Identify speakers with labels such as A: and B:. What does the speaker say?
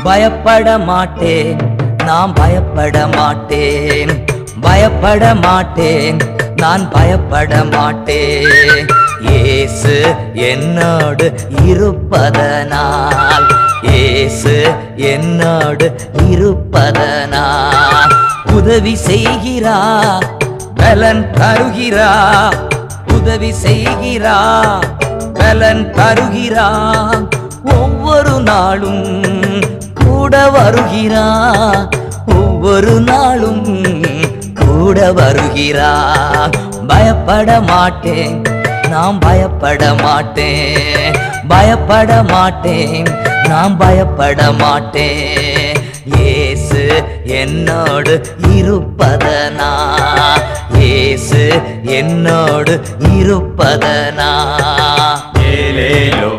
A: பயப்பட மாட்டேன், நான் பயப்பட மாட்டேன், பயப்பட மாட்டேன், நான் பயப்பட மாட்டேன். இயேசு என்னோடு இருப்பதனால், இயேசு என்னோடு இருப்பதனால் உதவி செய்கிறார், பலன் தருகிறார், உதவி செய்கிறார், பலன் தருகிறார். ஒவ்வொரு நாளும் கூட வருகிறார், ஒவ்வொரு நாளும் கூட வருகிறார். பயப்பட மாட்டேன், நான் பயப்பட மாட்டேன், பயப்பட மாட்டேன், நான் பயப்பட மாட்டேன். இயேசு என்னோடு இருப்பதனா, இயேசு என்னோடு இருப்பதனா.
B: ஏலேலோ